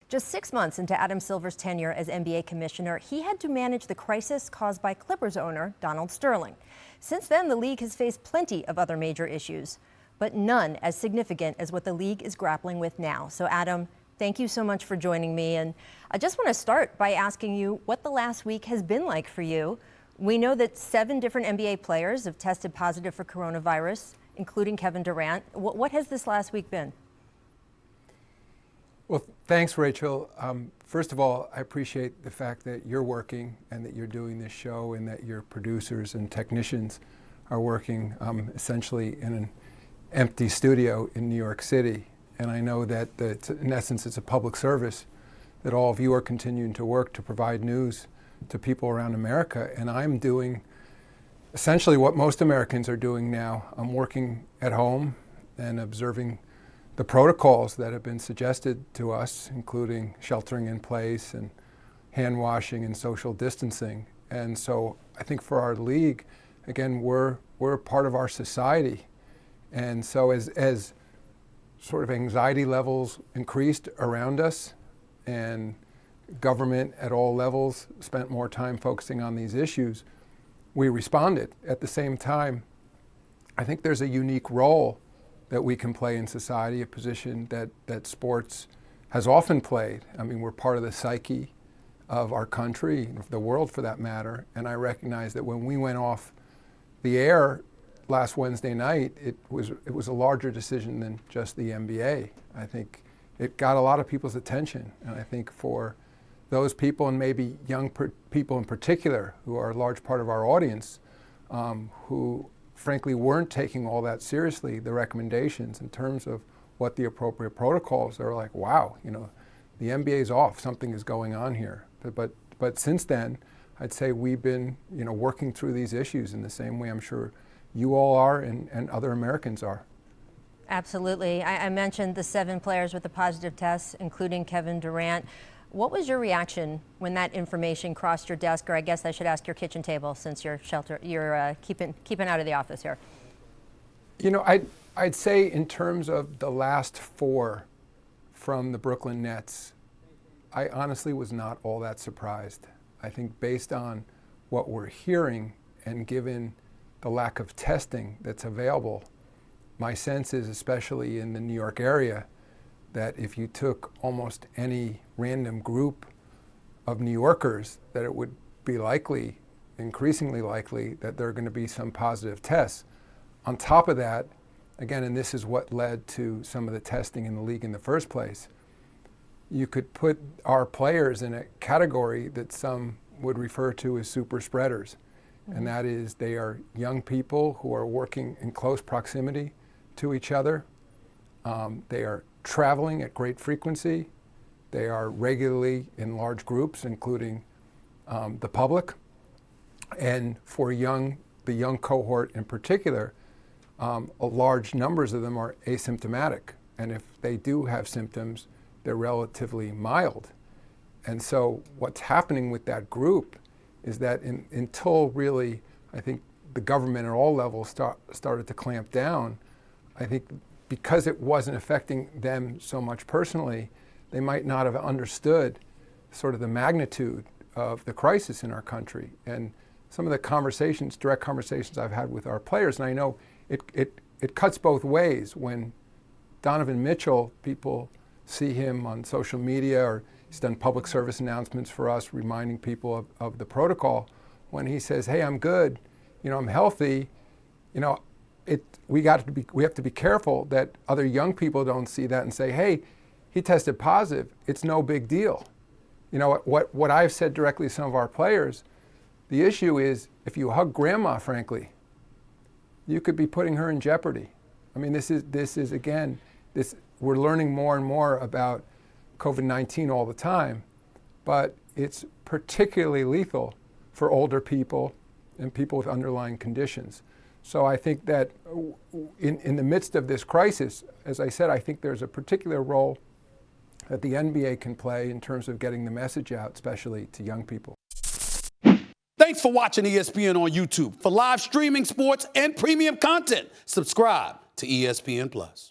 Just 6 months into Adam Silver's tenure as NBA commissioner, he had to manage the crisis caused by Clippers owner Donald Sterling. Since then, the league has faced plenty of other major issues, but none as significant as what the league is grappling with now. So, Adam, thank you so much for joining me. And I just want to start by asking you what the last week has been like for you. We know that 7 different NBA players have tested positive for coronavirus, including Kevin Durant. What has this last week been? Well, thanks, Rachel. First of all, I appreciate the fact that you're working and that you're doing this show and that your producers and technicians are working essentially in an empty studio in New York City. And I know that in essence, it's a public service that all of you are continuing to work to provide news to people around America. And I'm doing essentially what most Americans are doing now. I'm working at home and observing the protocols that have been suggested to us, including sheltering in place and hand washing and social distancing. And so I think for our league, again, we're a part of our society. And so as sort of anxiety levels increased around us and government at all levels spent more time focusing on these issues, we responded. At the same time, I think there's a unique role that we can play in society, a position that sports has often played. I mean, we're part of the psyche of our country, the world for that matter, and I recognize that when we went off the air last Wednesday night, it was a larger decision than just the NBA. I think it got a lot of people's attention, and I think for those people, and maybe young people in particular, who are a large part of our audience, who frankly weren't taking all that seriously, the recommendations in terms of what the appropriate protocols, they're like, wow, the NBA's off, something is going on here. But since then, I'd say we've been working through these issues in the same way I'm sure you all are and other Americans are. Absolutely. I mentioned the 7 players with the positive tests, including Kevin Durant. What was your reaction when that information crossed your desk, or I guess I should ask your kitchen table since you're keeping out of the office here? I'd say in terms of the last 4 from the Brooklyn Nets, I honestly was not all that surprised. I think based on what we're hearing and given the lack of testing that's available, my sense is, especially in the New York area, that if you took almost any random group of New Yorkers, that it would be likely, increasingly likely, that there are going to be some positive tests. On top of that, again, and this is what led to some of the testing in the league in the first place, you could put our players in a category that some would refer to as super spreaders. And that is, they are young people who are working in close proximity to each other. They are traveling at great frequency. They are regularly in large groups, including the public. And for the young cohort in particular, large numbers of them are asymptomatic. And if they do have symptoms, they're relatively mild. And so what's happening with that group is that until really, I think, the government at all levels started to clamp down, I think because it wasn't affecting them so much personally, they might not have understood sort of the magnitude of the crisis in our country. And some of the direct conversations I've had with our players, and I know it cuts both ways. When Donovan Mitchell, people see him on social media, or he's done public service announcements for us, reminding people of the protocol. When he says, hey, I'm good, I'm healthy, we have to be careful that other young people don't see that and say, hey, he tested positive, it's no big deal. What I've said directly to some of our players, the issue is if you hug grandma, frankly, you could be putting her in jeopardy. I mean, this is again, we're learning more and more about COVID-19 all the time, but it's particularly lethal for older people and people with underlying conditions. So I think that in the midst of this crisis, as I said, I think there's a particular role that the NBA can play in terms of getting the message out, especially to young people. Thanks for watching ESPN on YouTube. For live streaming sports and premium content, subscribe to ESPN+.